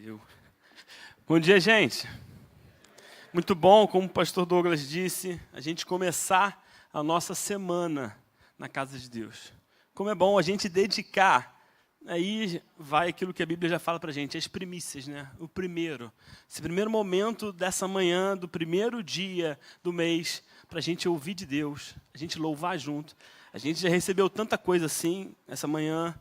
Valeu. Bom dia, gente. Muito bom, como o pastor Douglas disse, a gente começar a nossa semana na casa de Deus. Como é bom a gente dedicar, aí vai aquilo que a Bíblia já fala para a gente, as primícias, né? Esse primeiro momento dessa manhã, do primeiro dia do mês, para a gente ouvir de Deus, a gente louvar junto. A gente já recebeu tanta coisa assim, essa manhã,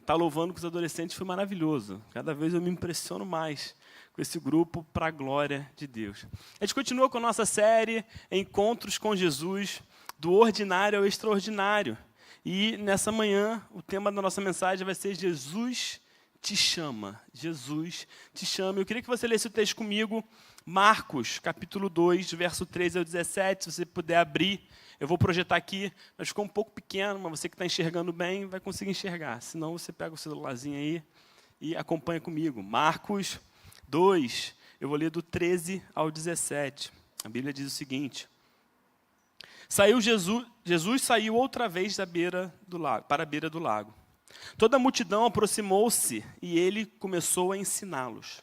estar louvando com os adolescentes foi maravilhoso. Cada vez eu me impressiono mais com esse grupo para a glória de Deus. A gente continua com a nossa série Encontros com Jesus, do ordinário ao extraordinário. E nessa manhã, o tema da nossa mensagem vai ser Jesus te chama. Jesus te chama. Eu queria que você lesse o texto comigo, Marcos, capítulo 2, verso 13 ao 17, se você puder abrir. Eu vou projetar aqui, mas ficou um pouco pequeno, mas você que está enxergando bem vai conseguir enxergar. Senão você pega o celularzinho aí e acompanha comigo. Marcos 2, eu vou ler do 13 ao 17. A Bíblia diz o seguinte: Jesus saiu outra vez para a beira do lago. Toda a multidão aproximou-se e ele começou a ensiná-los.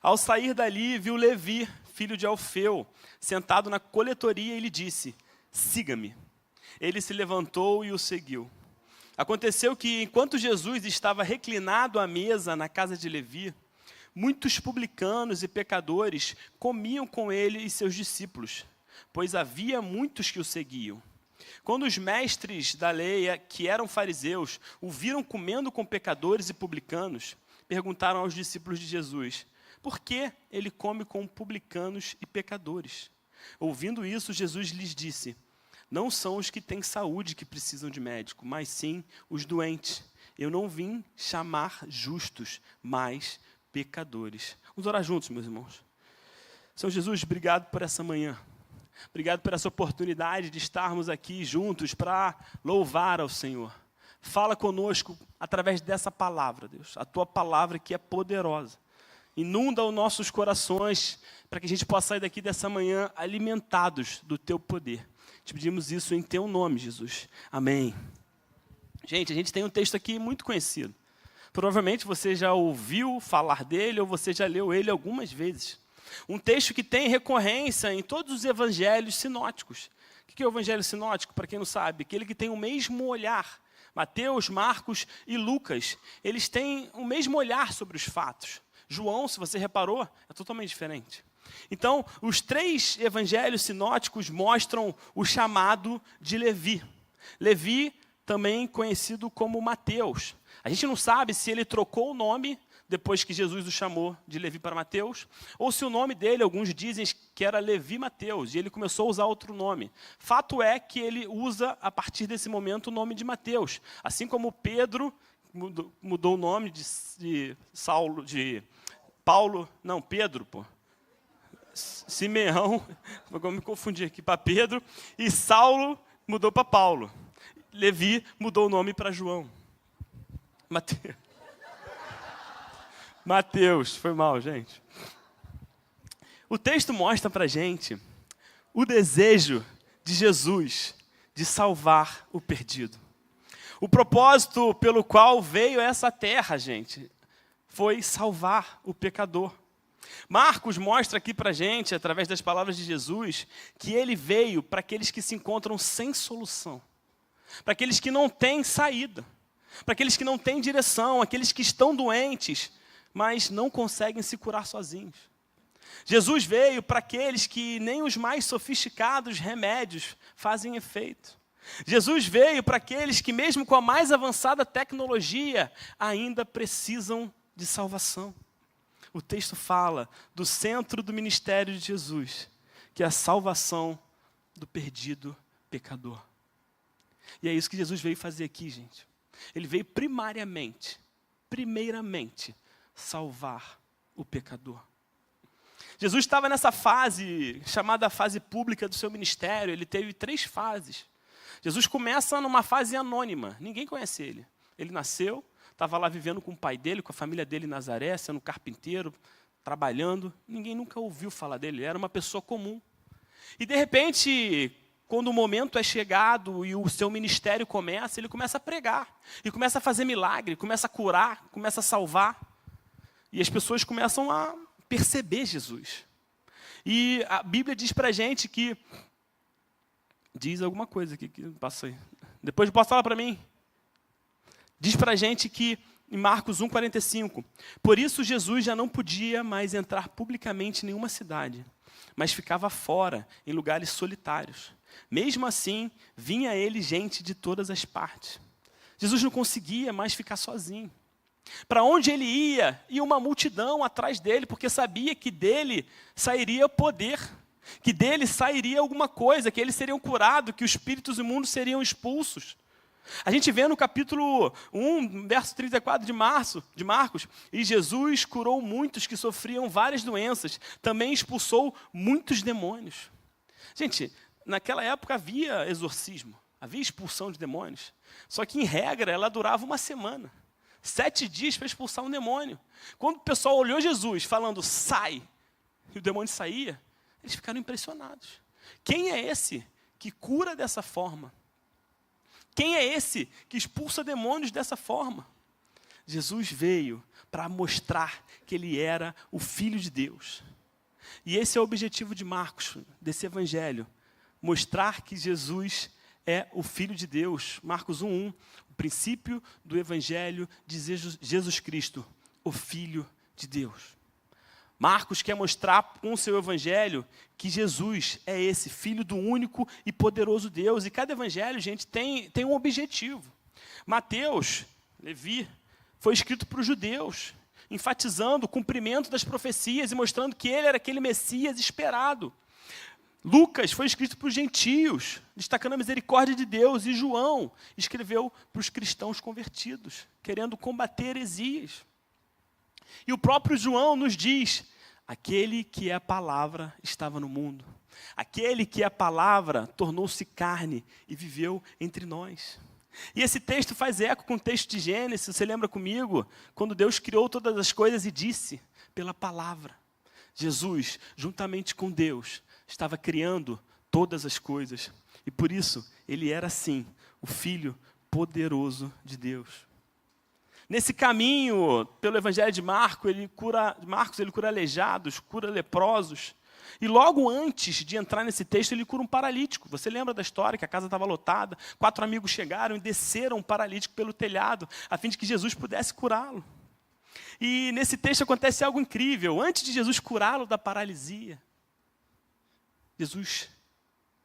Ao sair dali, viu Levi, filho de Alfeu, sentado na coletoria e lhe disse: siga-me. Ele se levantou e o seguiu. Aconteceu que, enquanto Jesus estava reclinado à mesa na casa de Levi, muitos publicanos e pecadores comiam com ele e seus discípulos, pois havia muitos que o seguiam. Quando os mestres da lei, que eram fariseus, o viram comendo com pecadores e publicanos, perguntaram aos discípulos de Jesus: por que ele come com publicanos e pecadores? Ouvindo isso, Jesus lhes disse: não são os que têm saúde que precisam de médico, mas sim os doentes. Eu não vim chamar justos, mas pecadores. Vamos orar juntos, meus irmãos. Senhor Jesus, obrigado por essa manhã. Obrigado por essa oportunidade de estarmos aqui juntos para louvar ao Senhor. Fala conosco através dessa palavra, Deus. A tua palavra que é poderosa. Inunda os nossos corações para que a gente possa sair daqui dessa manhã alimentados do teu poder. Te pedimos isso em teu nome, Jesus. Amém. Gente, a gente tem um texto aqui muito conhecido. Provavelmente você já ouviu falar dele ou você já leu ele algumas vezes. Um texto que tem recorrência em todos os evangelhos sinóticos. O que é o evangelho sinótico? Para quem não sabe, aquele que tem o mesmo olhar. Mateus, Marcos e Lucas, eles têm o mesmo olhar sobre os fatos. João, se você reparou, é totalmente diferente. Então, os três evangelhos sinóticos mostram o chamado de Levi. Levi, também conhecido como Mateus. A gente não sabe se ele trocou o nome depois que Jesus o chamou de Levi para Mateus, ou se o nome dele, alguns dizem que era Levi Mateus, e ele começou a usar outro nome. Fato é que ele usa, a partir desse momento, o nome de Mateus. Assim como Pedro mudou o nome de Pedro, Simeão, vou me confundir aqui, para Pedro, e Saulo mudou para Paulo. Levi mudou o nome para João. Mateus, foi mal, gente. O texto mostra para a gente o desejo de Jesus de salvar o perdido. O propósito pelo qual veio a essa terra, gente, foi salvar o pecador. Marcos mostra aqui para a gente, através das palavras de Jesus, que ele veio para aqueles que se encontram sem solução, para aqueles que não têm saída, para aqueles que não têm direção, aqueles que estão doentes, mas não conseguem se curar sozinhos. Jesus veio para aqueles que nem os mais sofisticados remédios fazem efeito. Jesus veio para aqueles que, mesmo com a mais avançada tecnologia, ainda precisam de salvação. O texto fala do centro do ministério de Jesus, que é a salvação do perdido pecador. E é isso que Jesus veio fazer aqui, gente. Ele veio primeiramente, salvar o pecador. Jesus estava nessa fase, chamada fase pública do seu ministério. Ele teve 3 fases. Jesus começa numa fase anônima, ninguém conhece ele. Ele nasceu, estava lá vivendo com o pai dele, com a família dele em Nazaré, sendo carpinteiro, trabalhando. Ninguém nunca ouviu falar dele, ele era uma pessoa comum. E de repente, quando o momento é chegado e o seu ministério começa, ele começa a pregar. E começa a fazer milagre, começa a curar, começa a salvar. E as pessoas começam a perceber Jesus. E a Bíblia diz para a gente que... Diz alguma coisa aqui que passa aí. Depois posso falar para mim. Diz para a gente que, em Marcos 1,45, por isso Jesus já não podia mais entrar publicamente em nenhuma cidade, mas ficava fora, em lugares solitários. Mesmo assim, vinha a ele gente de todas as partes. Jesus não conseguia mais ficar sozinho. Para onde ele ia uma multidão atrás dele, porque sabia que dele sairia poder, que dele sairia alguma coisa, que eles seriam curados, que os espíritos imundos seriam expulsos. A gente vê no capítulo 1, verso 34 de Marcos, e Jesus curou muitos que sofriam várias doenças, também expulsou muitos demônios. Gente, naquela época havia exorcismo, havia expulsão de demônios, só que em regra ela durava uma semana. 7 dias para expulsar um demônio. Quando o pessoal olhou Jesus falando, sai, e o demônio saía, eles ficaram impressionados. Quem é esse que cura dessa forma? Quem é esse que expulsa demônios dessa forma? Jesus veio para mostrar que ele era o Filho de Deus. E esse é o objetivo de Marcos, desse evangelho. Mostrar que Jesus é o Filho de Deus. Marcos 1:1, o princípio do evangelho de Jesus Cristo, o Filho de Deus. Marcos quer mostrar com o seu evangelho que Jesus é esse Filho do único e poderoso Deus. E cada evangelho, gente, tem um objetivo. Mateus, Levi, foi escrito para os judeus, enfatizando o cumprimento das profecias e mostrando que ele era aquele Messias esperado. Lucas foi escrito para os gentios, destacando a misericórdia de Deus. E João escreveu para os cristãos convertidos, querendo combater heresias. E o próprio João nos diz, aquele que é a palavra estava no mundo. Aquele que é a palavra tornou-se carne e viveu entre nós. E esse texto faz eco com o texto de Gênesis, você lembra comigo? Quando Deus criou todas as coisas e disse, pela palavra. Jesus, juntamente com Deus, estava criando todas as coisas. E por isso, ele era sim, o Filho poderoso de Deus. Nesse caminho, pelo evangelho de Marcos, ele cura aleijados, cura leprosos. E logo antes de entrar nesse texto, ele cura um paralítico. Você lembra da história que a casa estava lotada? 4 amigos chegaram e desceram um paralítico pelo telhado, a fim de que Jesus pudesse curá-lo. E nesse texto acontece algo incrível. Antes de Jesus curá-lo da paralisia, Jesus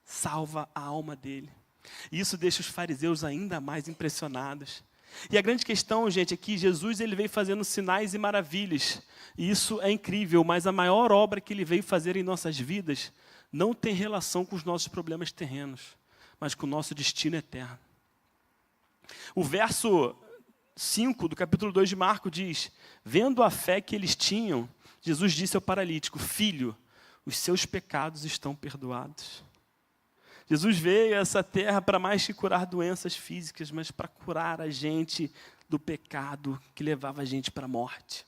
salva a alma dele. E isso deixa os fariseus ainda mais impressionados. E a grande questão, gente, é que Jesus ele veio fazendo sinais e maravilhas. E isso é incrível, mas a maior obra que ele veio fazer em nossas vidas não tem relação com os nossos problemas terrenos, mas com o nosso destino eterno. O verso 5 do capítulo 2 de Marcos diz, vendo a fé que eles tinham, Jesus disse ao paralítico, filho, os seus pecados estão perdoados. Jesus veio a essa terra para mais que curar doenças físicas, mas para curar a gente do pecado que levava a gente para a morte.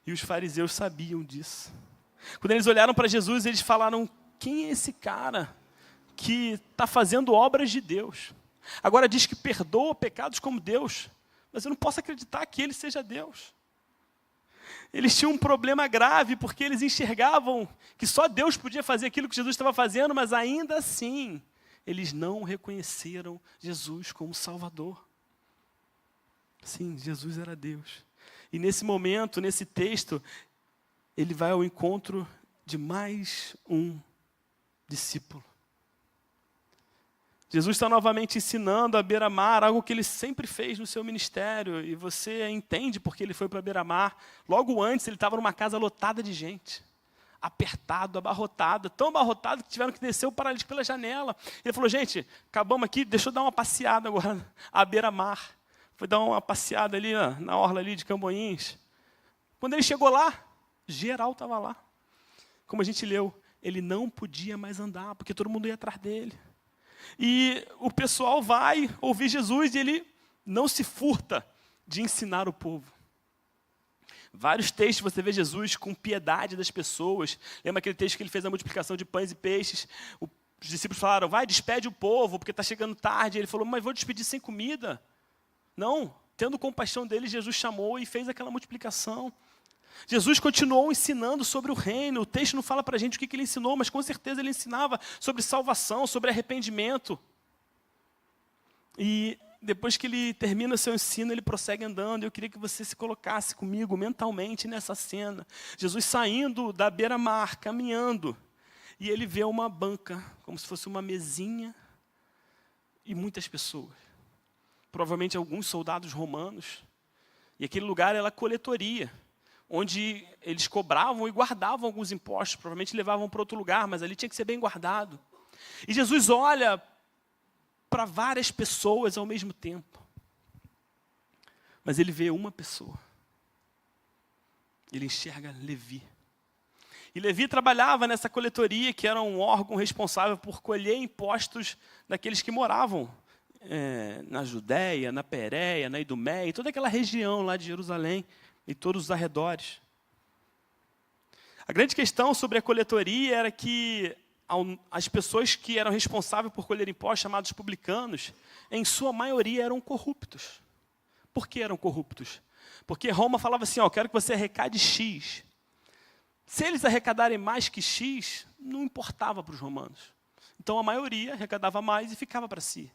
E os fariseus sabiam disso. Quando eles olharam para Jesus, eles falaram, quem é esse cara que está fazendo obras de Deus? Agora diz que perdoa pecados como Deus, mas eu não posso acreditar que ele seja Deus. Eles tinham um problema grave, porque eles enxergavam que só Deus podia fazer aquilo que Jesus estava fazendo, mas ainda assim, eles não reconheceram Jesus como Salvador. Sim, Jesus era Deus. E nesse momento, nesse texto, ele vai ao encontro de mais um discípulo. Jesus está novamente ensinando a beira-mar, algo que ele sempre fez no seu ministério, e você entende porque ele foi para a beira-mar. Logo antes, ele estava numa casa lotada de gente, apertado, abarrotado, tão abarrotado que tiveram que descer o paralítico pela janela. Ele falou, gente, acabamos aqui, deixa eu dar uma passeada agora à beira-mar. Foi dar uma passeada ali na orla ali de Camboinhos. Quando ele chegou lá, geral estava lá. Como a gente leu, ele não podia mais andar, porque todo mundo ia atrás dele. E o pessoal vai ouvir Jesus e ele não se furta de ensinar o povo. Vários textos você vê Jesus com piedade das pessoas. Lembra aquele texto que ele fez a multiplicação de pães e peixes? Os discípulos falaram, vai, despede o povo, porque está chegando tarde. Ele falou, mas vou despedir sem comida? Não, tendo compaixão deles, Jesus chamou e fez aquela multiplicação. Jesus continuou ensinando sobre o reino. O texto não fala para a gente o que ele ensinou, mas com certeza ele ensinava sobre salvação, sobre arrependimento. E depois que ele termina seu ensino, ele prossegue andando. Eu queria que você se colocasse comigo mentalmente nessa cena. Jesus saindo da beira-mar, caminhando. E ele vê uma banca, como se fosse uma mesinha, e muitas pessoas. Provavelmente alguns soldados romanos. E aquele lugar era a coletoria, onde eles cobravam e guardavam alguns impostos. Provavelmente levavam para outro lugar, mas ali tinha que ser bem guardado. E Jesus olha para várias pessoas ao mesmo tempo. Mas ele vê uma pessoa. Ele enxerga Levi. E Levi trabalhava nessa coletoria, que era um órgão responsável por colher impostos daqueles que moravam na Judéia, na Pérea, na Idumeia, toda aquela região lá de Jerusalém e todos os arredores. A grande questão sobre a coletoria era que as pessoas que eram responsáveis por colher impostos, chamados publicanos, em sua maioria eram corruptos. Por que eram corruptos? Porque Roma falava assim, quero que você arrecade X. Se eles arrecadarem mais que X, não importava para os romanos. Então a maioria arrecadava mais e ficava para si.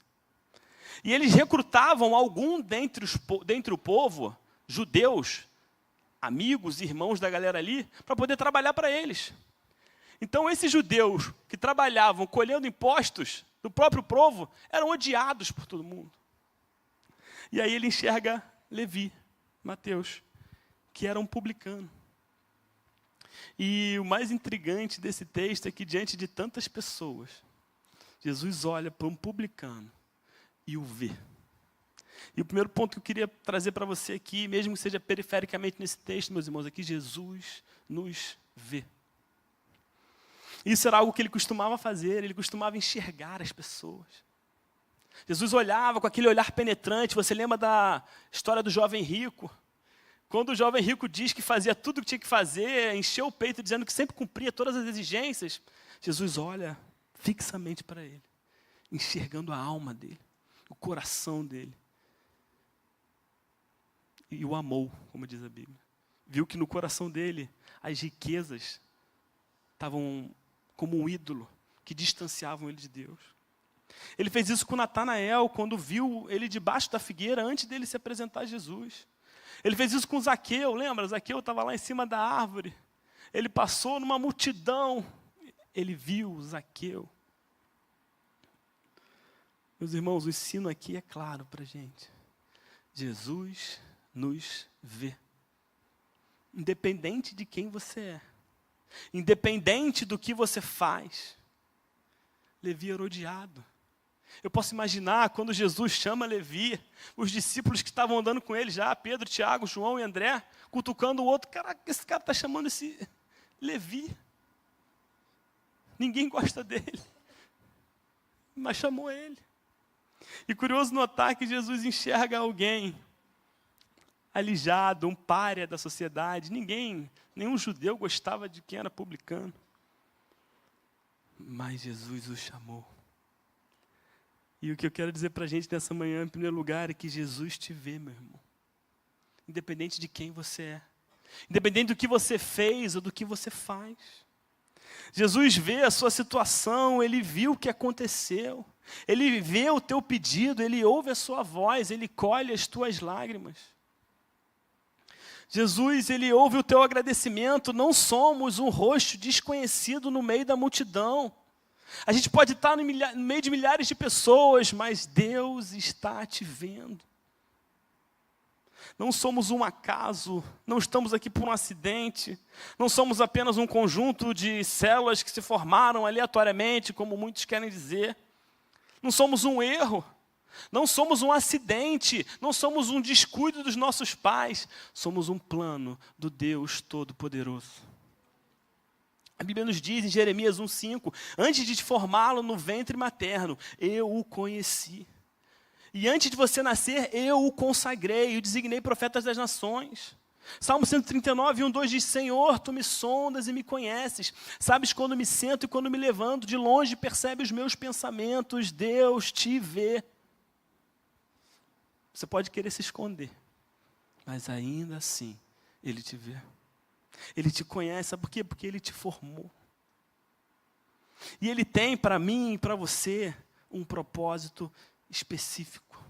E eles recrutavam algum dentre o povo, judeus, amigos, irmãos da galera ali, para poder trabalhar para eles. Então esses judeus que trabalhavam colhendo impostos do próprio povo, eram odiados por todo mundo. E aí ele enxerga Levi, Mateus, que era um publicano. E o mais intrigante desse texto é que diante de tantas pessoas, Jesus olha para um publicano e o vê. E o primeiro ponto que eu queria trazer para você aqui, mesmo que seja perifericamente nesse texto, meus irmãos, é que Jesus nos vê. Isso era algo que ele costumava fazer, ele costumava enxergar as pessoas. Jesus olhava com aquele olhar penetrante. Você lembra da história do jovem rico? Quando o jovem rico diz que fazia tudo o que tinha que fazer, encheu o peito dizendo que sempre cumpria todas as exigências, Jesus olha fixamente para ele, enxergando a alma dele, o coração dele. E o amou, como diz a Bíblia. Viu que no coração dele as riquezas estavam como um ídolo que distanciavam ele de Deus. Ele fez isso com Natanael, quando viu ele debaixo da figueira, antes dele se apresentar a Jesus. Ele fez isso com Zaqueu, lembra? Zaqueu estava lá em cima da árvore. Ele passou numa multidão. Ele viu Zaqueu. Meus irmãos, o ensino aqui é claro para a gente. Jesus nos vê. Independente de quem você é. Independente do que você faz. Levi era odiado. Eu posso imaginar quando Jesus chama Levi, os discípulos que estavam andando com ele já, Pedro, Tiago, João e André, cutucando o outro. Caraca, esse cara está chamando esse Levi. Ninguém gosta dele. Mas chamou ele. E curioso notar que Jesus enxerga alguém alijado, um pária da sociedade. Nenhum judeu gostava de quem era publicano. Mas Jesus o chamou. E o que eu quero dizer para a gente nessa manhã, em primeiro lugar, é que Jesus te vê, meu irmão. Independente de quem você é. Independente do que você fez ou do que você faz. Jesus vê a sua situação, Ele viu o que aconteceu. Ele vê o teu pedido, Ele ouve a sua voz, Ele colhe as tuas lágrimas. Jesus, Ele ouve o teu agradecimento. Não somos um rosto desconhecido no meio da multidão. A gente pode estar no meio de milhares de pessoas, mas Deus está te vendo. Não somos um acaso, não estamos aqui por um acidente, não somos apenas um conjunto de células que se formaram aleatoriamente, como muitos querem dizer. Não somos um erro, não somos um acidente, não somos um descuido dos nossos pais, somos um plano do Deus Todo-Poderoso. A Bíblia nos diz em Jeremias 1,5, antes de te formá-lo no ventre materno, eu o conheci. E antes de você nascer, eu o consagrei, o designei profetas das nações. Salmo 139, 1, 2 diz, Senhor, Tu me sondas e me conheces. Sabes quando me sento e quando me levanto, de longe percebe os meus pensamentos, Deus te vê. Você pode querer se esconder, mas ainda assim, Ele te vê. Ele te conhece, sabe por quê? Porque Ele te formou. E Ele tem para mim e para você um propósito específico.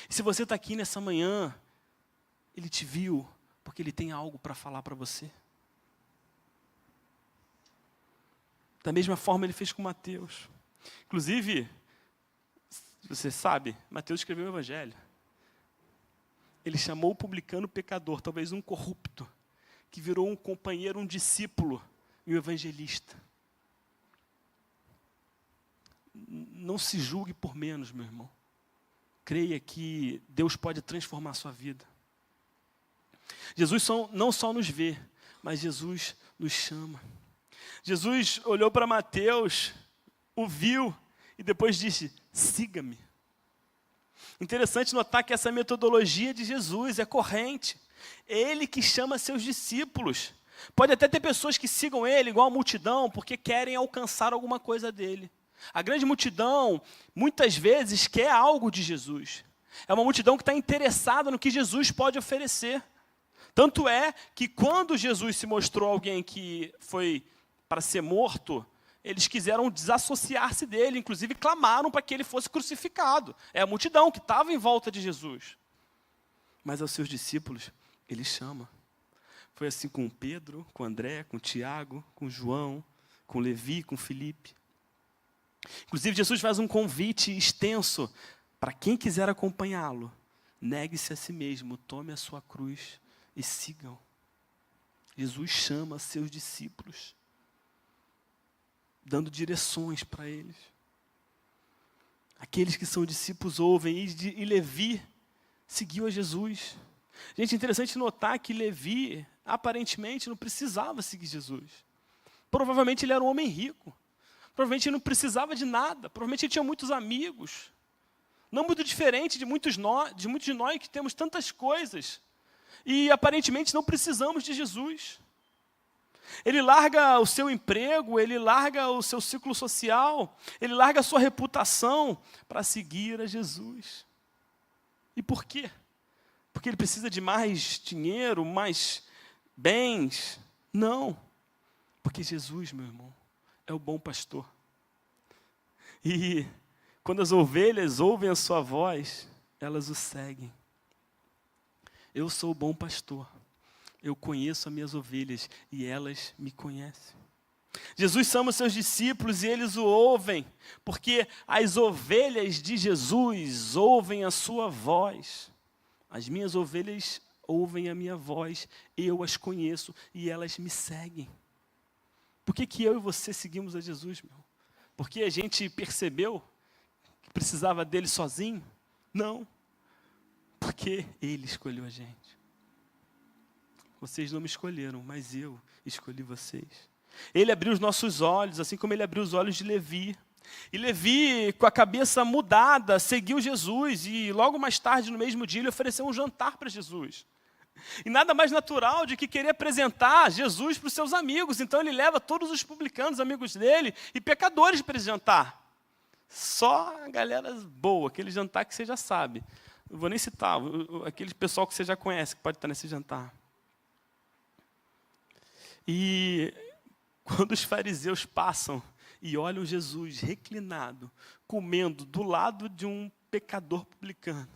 E se você está aqui nessa manhã, Ele te viu porque Ele tem algo para falar para você. Da mesma forma Ele fez com Mateus. Inclusive, você sabe, Mateus escreveu o Evangelho. Ele chamou o publicano pecador, talvez um corrupto, que virou um companheiro, um discípulo e um evangelista. Não se julgue por menos, meu irmão. Creia que Deus pode transformar a sua vida. Jesus não só nos vê, mas Jesus nos chama. Jesus olhou para Mateus, o viu e depois disse: siga-me. Interessante notar que essa metodologia de Jesus é corrente. É Ele que chama seus discípulos. Pode até ter pessoas que sigam Ele, igual a multidão, porque querem alcançar alguma coisa dele. A grande multidão, muitas vezes, quer algo de Jesus. É uma multidão que está interessada no que Jesus pode oferecer. Tanto é que quando Jesus se mostrou alguém que foi para ser morto, eles quiseram desassociar-se dele, inclusive clamaram para que ele fosse crucificado. É a multidão que estava em volta de Jesus. Mas aos seus discípulos, ele chama. Foi assim com Pedro, com André, com Tiago, com João, com Levi, com Filipe. Inclusive, Jesus faz um convite extenso para quem quiser acompanhá-lo. Negue-se a si mesmo, tome a sua cruz e sigam. Jesus chama seus discípulos, dando direções para eles. Aqueles que são discípulos ouvem, e Levi seguiu a Jesus. Gente, é interessante notar que Levi, aparentemente, não precisava seguir Jesus. Provavelmente ele era um homem rico. Provavelmente ele não precisava de nada. Provavelmente ele tinha muitos amigos. Não muito diferente de muitos de nós que temos tantas coisas. E aparentemente não precisamos de Jesus. Ele larga o seu emprego, ele larga o seu ciclo social, ele larga a sua reputação para seguir a Jesus. E por quê? Porque ele precisa de mais dinheiro, mais bens? Não. Porque Jesus, meu irmão, é o bom pastor. E quando as ovelhas ouvem a sua voz, elas o seguem. Eu sou o bom pastor. Eu conheço as minhas ovelhas e elas me conhecem. Jesus chama os seus discípulos e eles o ouvem, porque as ovelhas de Jesus ouvem a sua voz. As minhas ovelhas ouvem a minha voz, eu as conheço e elas me seguem. Por que eu e você seguimos a Jesus, meu? Porque a gente percebeu que precisava dele sozinho? Não. Porque ele escolheu a gente. Vocês não me escolheram, mas eu escolhi vocês. Ele abriu os nossos olhos, assim como ele abriu os olhos de Levi. E Levi, com a cabeça mudada, seguiu Jesus. E logo mais tarde, no mesmo dia, ele ofereceu um jantar para Jesus. E nada mais natural de que querer apresentar Jesus para os seus amigos. Então ele leva todos os publicanos, amigos dele, e pecadores para esse jantar. Só a galera boa, aquele jantar que você já sabe. Não vou nem citar, aquele pessoal que você já conhece, que pode estar nesse jantar. E quando os fariseus passam e olham Jesus reclinado, comendo do lado de um pecador publicano,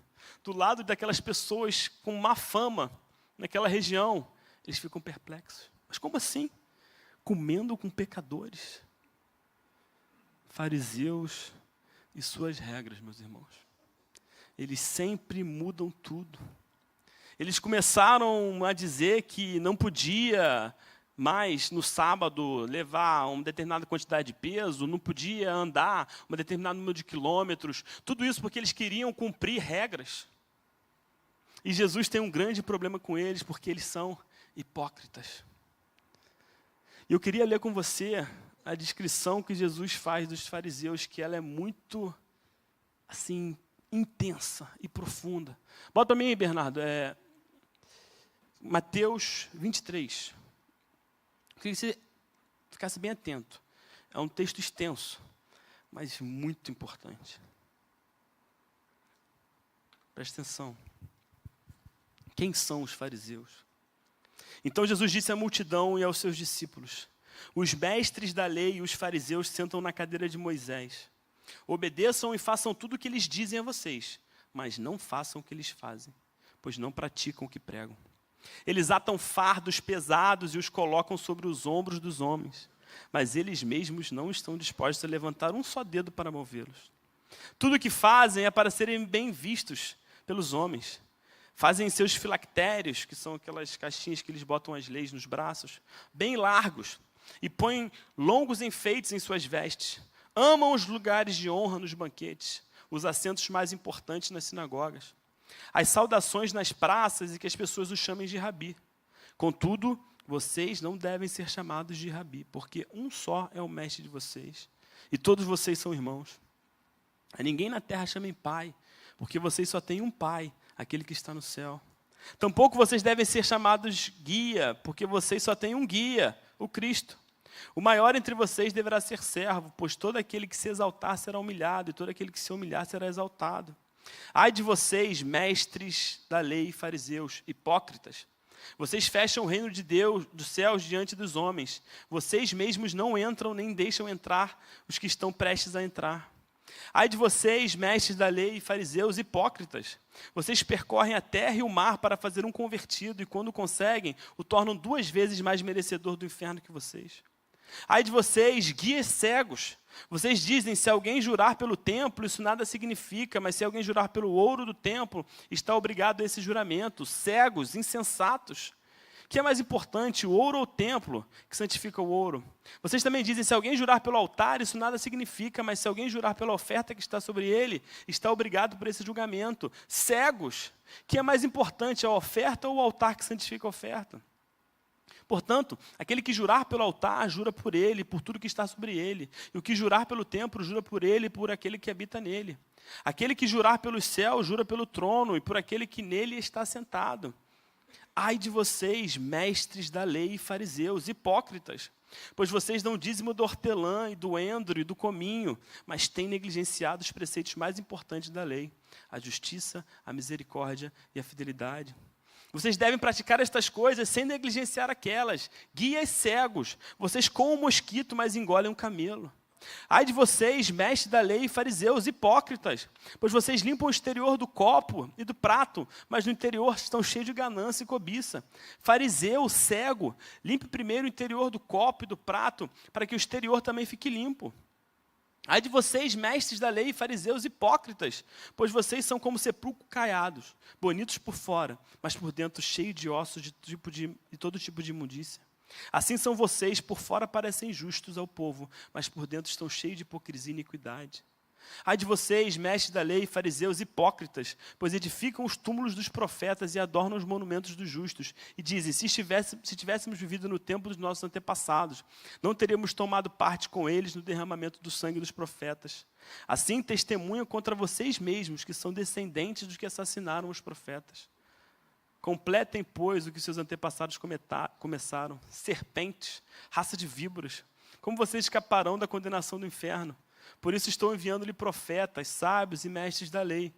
do lado daquelas pessoas com má fama naquela região, eles ficam perplexos. Mas como assim? Comendo com pecadores? Fariseus e suas regras, meus irmãos. Eles sempre mudam tudo. Eles começaram a dizer que não podia mais, no sábado, levar uma determinada quantidade de peso, não podia andar um determinado número de quilômetros. Tudo isso porque eles queriam cumprir regras. E Jesus tem um grande problema com eles, porque eles são hipócritas. E eu queria ler com você a descrição que Jesus faz dos fariseus, que ela é muito, assim, intensa e profunda. Bota para mim aí, Bernardo. Mateus 23. Eu queria que você ficasse bem atento. É um texto extenso, mas muito importante. Presta atenção. Quem são os fariseus? Então Jesus disse à multidão e aos seus discípulos: os mestres da lei e os fariseus sentam na cadeira de Moisés. Obedeçam e façam tudo o que eles dizem a vocês, mas não façam o que eles fazem, pois não praticam o que pregam. Eles atam fardos pesados e os colocam sobre os ombros dos homens, mas eles mesmos não estão dispostos a levantar um só dedo para movê-los. Tudo o que fazem é para serem bem vistos pelos homens. Fazem seus filactérios, que são aquelas caixinhas que eles botam as leis nos braços, bem largos, e põem longos enfeites em suas vestes. Amam os lugares de honra nos banquetes, os assentos mais importantes nas sinagogas, as saudações nas praças e que as pessoas os chamem de rabi. Contudo, vocês não devem ser chamados de rabi, porque um só é o mestre de vocês, e todos vocês são irmãos. A ninguém na terra chamem pai, porque vocês só têm um pai, aquele que está no céu. Tampouco vocês devem ser chamados guia, porque vocês só têm um guia, o Cristo. O maior entre vocês deverá ser servo, pois todo aquele que se exaltar será humilhado, e todo aquele que se humilhar será exaltado. Ai de vocês, mestres da lei e fariseus, hipócritas! Vocês fecham o reino de Deus, dos céus, diante dos homens. Vocês mesmos não entram nem deixam entrar os que estão prestes a entrar. Ai de vocês, mestres da lei e fariseus, hipócritas! Vocês percorrem a terra e o mar para fazer um convertido, e quando conseguem, o tornam 2 vezes mais merecedor do inferno que vocês. Ai de vocês, guias cegos! Vocês dizem, se alguém jurar pelo templo, isso nada significa, mas se alguém jurar pelo ouro do templo, está obrigado a esse juramento. Cegos, insensatos! O que é mais importante, o ouro ou o templo que santifica o ouro? Vocês também dizem, se alguém jurar pelo altar, isso nada significa, mas se alguém jurar pela oferta que está sobre ele, está obrigado por esse julgamento. Cegos! O que é mais importante, a oferta ou o altar que santifica a oferta? Portanto, aquele que jurar pelo altar, jura por ele, por tudo que está sobre ele. E o que jurar pelo templo, jura por ele e por aquele que habita nele. Aquele que jurar pelos céus, jura pelo trono e por aquele que nele está sentado. Ai de vocês, mestres da lei e fariseus, hipócritas! Pois vocês dão dízimo do hortelã e do endro e do cominho, mas têm negligenciado os preceitos mais importantes da lei: a justiça, a misericórdia e a fidelidade. Vocês devem praticar estas coisas sem negligenciar aquelas. Guias cegos, vocês comem um mosquito, mas engolem um camelo. Ai de vocês, mestres da lei e fariseus, hipócritas! Pois vocês limpam o exterior do copo e do prato, mas no interior estão cheios de ganância e cobiça. Fariseu, cego, limpe primeiro o interior do copo e do prato, para que o exterior também fique limpo. Ai de vocês, mestres da lei e fariseus, hipócritas! Pois vocês são como sepulcros caiados, bonitos por fora, mas por dentro cheios de ossos de todo tipo de imundícia. Assim são vocês, por fora parecem justos ao povo, mas por dentro estão cheios de hipocrisia e iniquidade. Ai de vocês, mestres da lei e fariseus, hipócritas, pois edificam os túmulos dos profetas e adornam os monumentos dos justos, e dizem, se tivéssemos vivido no tempo dos nossos antepassados, não teríamos tomado parte com eles no derramamento do sangue dos profetas. Assim testemunham contra vocês mesmos, que são descendentes dos que assassinaram os profetas. Completem, pois, o que seus antepassados começaram: serpentes, raça de víboras. Como vocês escaparão da condenação do inferno? Por isso estou enviando-lhe profetas, sábios e mestres da lei.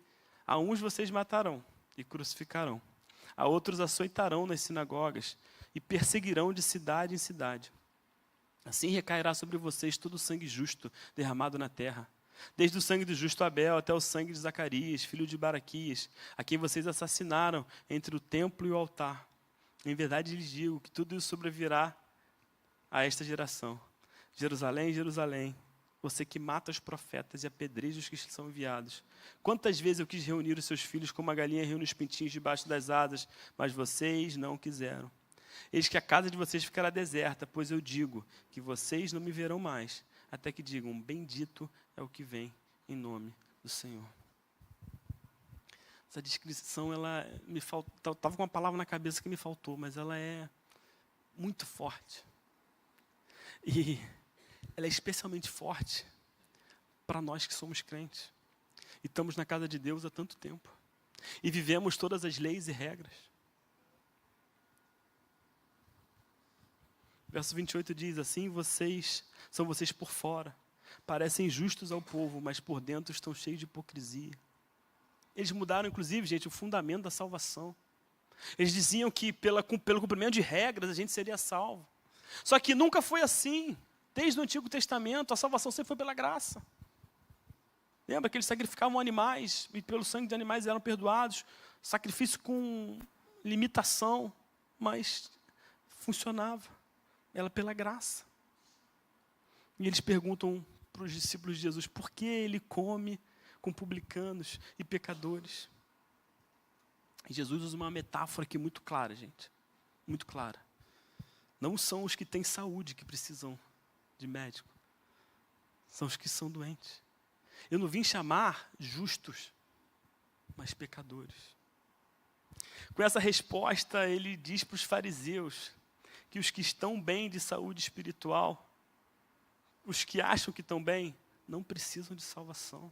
A uns vocês matarão e crucificarão. A outros açoitarão nas sinagogas e perseguirão de cidade em cidade. Assim recairá sobre vocês todo o sangue justo derramado na terra, desde o sangue do justo Abel até o sangue de Zacarias, filho de Baraquias, a quem vocês assassinaram entre o templo e o altar. Em verdade lhes digo que tudo isso sobrevirá a esta geração. Jerusalém, Jerusalém, você que mata os profetas e apedreja os que são enviados. Quantas vezes eu quis reunir os seus filhos como a galinha reúne os pintinhos debaixo das asas, mas vocês não quiseram. Eis que a casa de vocês ficará deserta, pois eu digo que vocês não me verão mais, até que digam, bendito é o que vem em nome do Senhor. Essa descrição, ela me faltou, estava com uma palavra na cabeça que me faltou, mas ela é muito forte. E ela é especialmente forte para nós que somos crentes. E estamos na casa de Deus há tanto tempo. E vivemos todas as leis e regras. Verso 28 diz, assim são vocês por fora. Parecem justos ao povo, mas por dentro estão cheios de hipocrisia. eles mudaram, inclusive, gente, o fundamento da salvação. Eles diziam que pelo cumprimento de regras a gente seria salvo. Só que nunca foi assim. Desde o Antigo Testamento, a salvação sempre foi pela graça. Lembra que eles sacrificavam animais e pelo sangue de animais eram perdoados. Sacrifício com limitação, mas funcionava. Era pela graça. E eles perguntam para os discípulos de Jesus, por que ele come com publicanos e pecadores? E Jesus usa uma metáfora aqui muito clara, gente. Muito clara. Não são os que têm saúde que precisam de médico. São os que são doentes. Eu não vim chamar justos, mas pecadores. Com essa resposta, ele diz para os fariseus que os que estão bem de saúde espiritual, os que acham que estão bem, não precisam de salvação.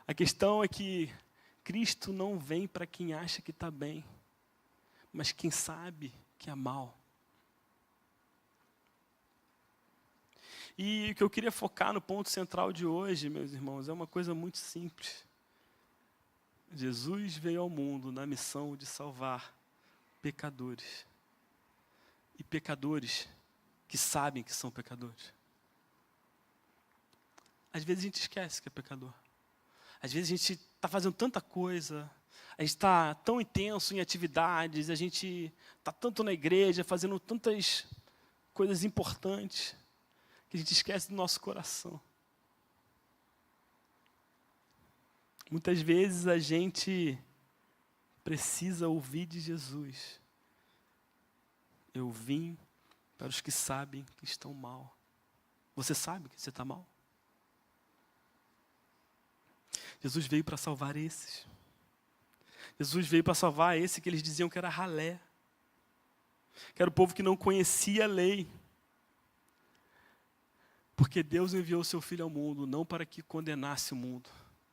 A questão é que Cristo não vem para quem acha que está bem, mas quem sabe que é mal. E o que eu queria focar no ponto central de hoje, meus irmãos, é uma coisa muito simples. Jesus veio ao mundo na missão de salvar pecadores. E pecadores que sabem que são pecadores. Às vezes a gente esquece que é pecador. Às vezes a gente está fazendo tanta coisa, a gente está tão intenso em atividades, a gente está tanto na igreja, fazendo tantas coisas importantes, que a gente esquece do nosso coração. Muitas vezes a gente precisa ouvir de Jesus. Eu vim para os que sabem que estão mal. Você sabe que você está mal? Jesus veio para salvar esses. Jesus veio para salvar esse que eles diziam que era ralé. Que era o povo que não conhecia a lei. Porque Deus enviou o seu Filho ao mundo, não para que condenasse o mundo,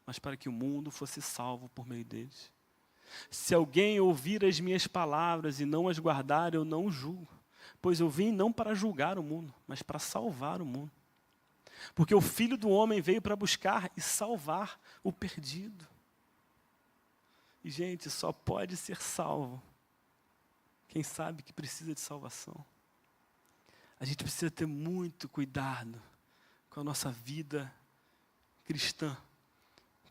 mas para que o mundo fosse salvo por meio deles. Se alguém ouvir as minhas palavras e não as guardar, eu não o julgo. Pois eu vim não para julgar o mundo, mas para salvar o mundo. Porque o Filho do Homem veio para buscar e salvar o perdido. E, gente, só pode ser salvo quem sabe que precisa de salvação. A gente precisa ter muito cuidado com a nossa vida cristã.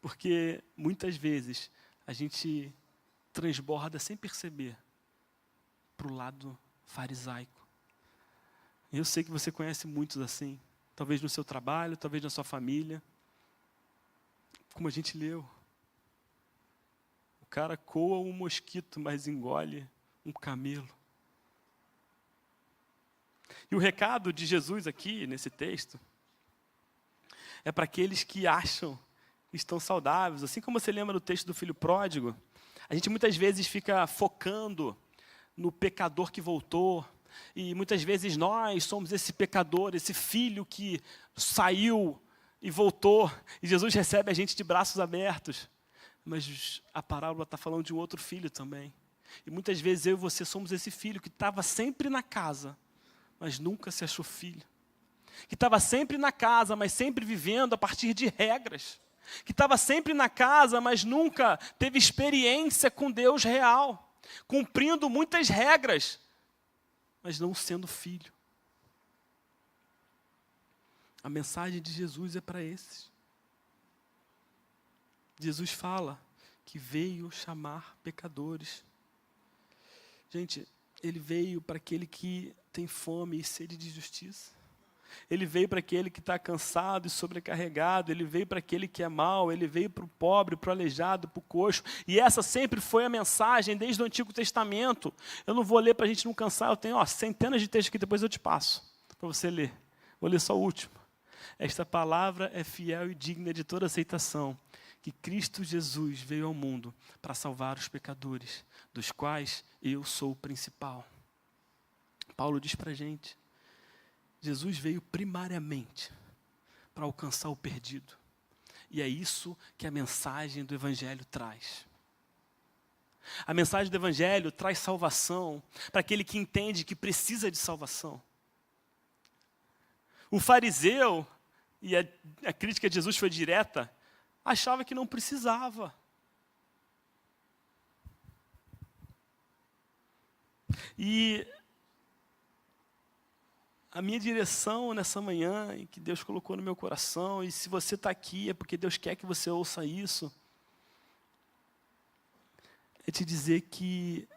Porque, muitas vezes, a gente transborda sem perceber para o lado farisaico. Eu sei que você conhece muitos assim. Talvez no seu trabalho, talvez na sua família. Como a gente leu. O cara coa um mosquito, mas engole um camelo. E o recado de Jesus aqui, nesse texto, é para aqueles que acham que estão saudáveis. Assim como você lembra do texto do filho pródigo, a gente muitas vezes fica focando no pecador que voltou, e muitas vezes nós somos esse pecador, esse filho que saiu e voltou, e Jesus recebe a gente de braços abertos. Mas a parábola está falando de um outro filho também. E muitas vezes eu e você somos esse filho que estava sempre na casa, mas nunca se achou filho. Que estava sempre na casa, mas sempre vivendo a partir de regras. Que estava sempre na casa, mas nunca teve experiência com Deus real. Cumprindo muitas regras, mas não sendo filho. A mensagem de Jesus é para esses. Jesus fala que veio chamar pecadores. Gente, ele veio para aquele que tem fome e sede de justiça. Ele veio para aquele que está cansado e sobrecarregado. Ele veio para aquele que é mau. Ele veio para o pobre, para o aleijado, para o coxo. E essa sempre foi a mensagem desde o Antigo Testamento. Eu não vou ler para a gente não cansar. Eu tenho centenas de textos que depois eu te passo para você ler. Vou ler só o último. Esta palavra é fiel e digna de toda aceitação. Que Cristo Jesus veio ao mundo para salvar os pecadores, dos quais eu sou o principal. Paulo diz para a gente, Jesus veio primariamente para alcançar o perdido. E é isso que a mensagem do Evangelho traz. A mensagem do Evangelho traz salvação para aquele que entende que precisa de salvação. O fariseu, e a crítica de Jesus foi direta, achava que não precisava. E a minha direção nessa manhã, que Deus colocou no meu coração, e se você está aqui é porque Deus quer que você ouça isso, é te dizer que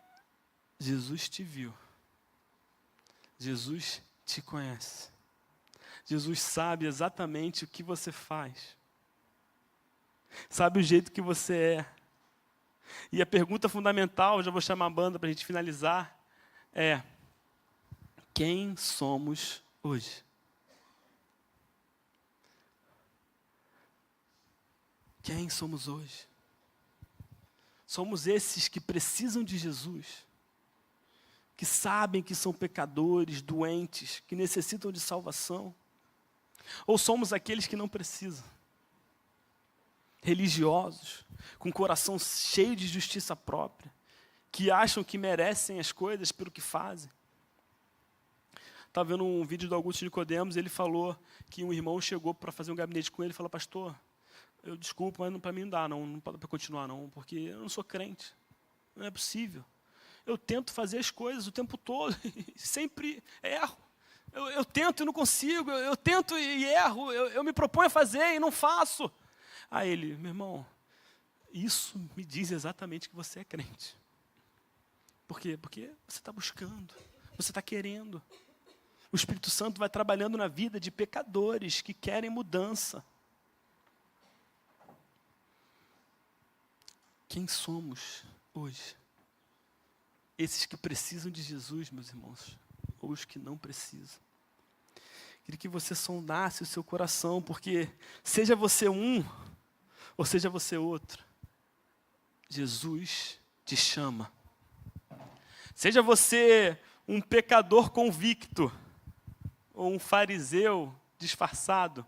Jesus te viu. Jesus te conhece. Jesus sabe exatamente o que você faz. Sabe o jeito que você é. E a pergunta fundamental, já vou chamar a banda para a gente finalizar, é: quem somos hoje? Quem somos hoje? Somos esses que precisam de Jesus, que sabem que são pecadores, doentes, que necessitam de salvação? Ou somos aqueles que não precisam? Religiosos, com coração cheio de justiça própria, que acham que merecem as coisas pelo que fazem. Estava vendo um vídeo do Augusto Nicodemos, ele falou que um irmão chegou para fazer um gabinete com ele e falou: pastor, eu desculpo, mas para mim não dá, não pode para continuar não, porque eu não sou crente, não é possível. Eu tento fazer as coisas o tempo todo, sempre erro. Eu tento e não consigo, eu tento e erro, eu me proponho a fazer e não faço. Aí ele: meu irmão, isso me diz exatamente que você é crente. Por quê? Porque você está buscando, você está querendo. O Espírito Santo vai trabalhando na vida de pecadores que querem mudança. Quem somos hoje? Esses que precisam de Jesus, meus irmãos, ou os que não precisam. Queria que você sondasse o seu coração, porque seja você um, ou seja você outro, Jesus te chama. Seja você um pecador convicto, ou um fariseu disfarçado,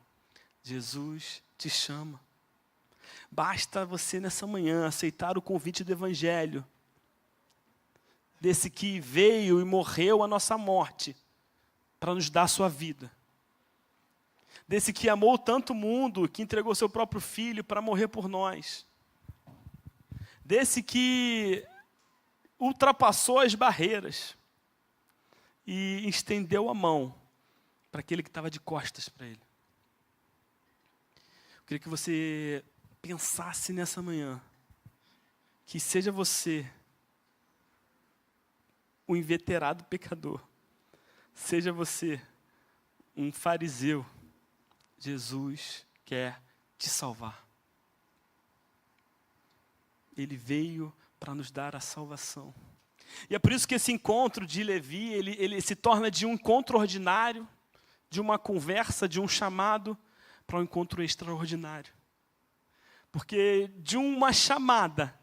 Jesus te chama. Basta você nessa manhã aceitar o convite do Evangelho, desse que veio e morreu a nossa morte, para nos dar a sua vida. Desse que amou tanto o mundo, que entregou seu próprio filho para morrer por nós. Desse que ultrapassou as barreiras e estendeu a mão para aquele que estava de costas para ele. Eu queria que você pensasse nessa manhã, que seja você um inveterado pecador, seja você um fariseu, Jesus quer te salvar. Ele veio para nos dar a salvação. E é por isso que esse encontro de Levi, ele se torna de um encontro ordinário, de uma conversa, de um chamado, para um encontro extraordinário. Porque de uma chamada,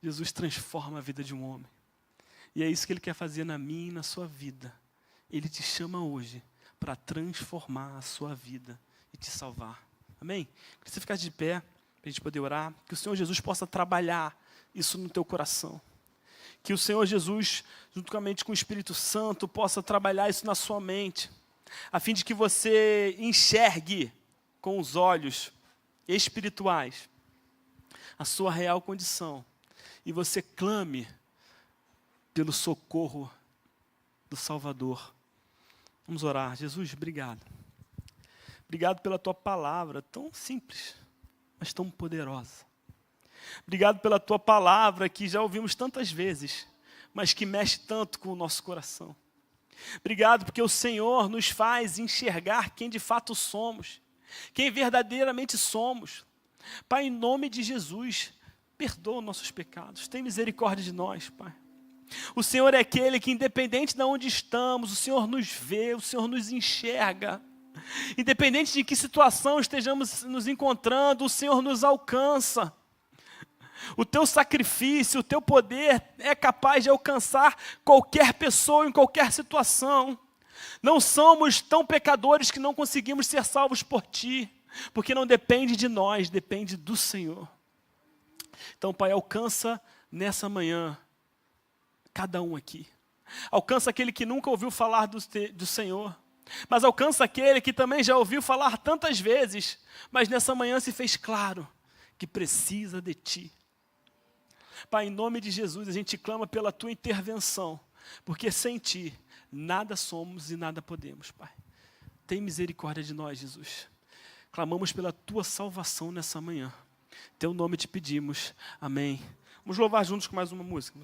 Jesus transforma a vida de um homem. E é isso que Ele quer fazer na minha e na sua vida. Ele te chama hoje para transformar a sua vida e te salvar. Amém? Que você ficasse de pé, para a gente poder orar. Que o Senhor Jesus possa trabalhar isso no teu coração. Que o Senhor Jesus, juntamente com o Espírito Santo, possa trabalhar isso na sua mente, a fim de que você enxergue com os olhos espirituais a sua real condição e você clame pelo socorro do Salvador. Vamos orar. Jesus, obrigado. Obrigado pela tua palavra tão simples, mas tão poderosa. Obrigado pela tua palavra que já ouvimos tantas vezes, mas que mexe tanto com o nosso coração. Obrigado porque o Senhor nos faz enxergar quem de fato somos, quem verdadeiramente somos. Pai, em nome de Jesus, perdoa nossos pecados, tem misericórdia de nós, Pai. O Senhor é aquele que, independente de onde estamos, o Senhor nos vê, o Senhor nos enxerga. Independente de que situação estejamos nos encontrando, o Senhor nos alcança. O teu sacrifício, o teu poder é capaz de alcançar qualquer pessoa em qualquer situação. Não somos tão pecadores que não conseguimos ser salvos por ti, porque não depende de nós, depende do Senhor. Então, Pai, alcança nessa manhã cada um aqui. Alcança aquele que nunca ouviu falar do Senhor, mas alcança aquele que também já ouviu falar tantas vezes, mas nessa manhã se fez claro que precisa de Ti. Pai, em nome de Jesus, a gente clama pela Tua intervenção, porque sem Ti, nada somos e nada podemos, Pai. Tem misericórdia de nós, Jesus. Clamamos pela Tua salvação nessa manhã. Teu nome te pedimos. Amém. Vamos louvar juntos com mais uma música.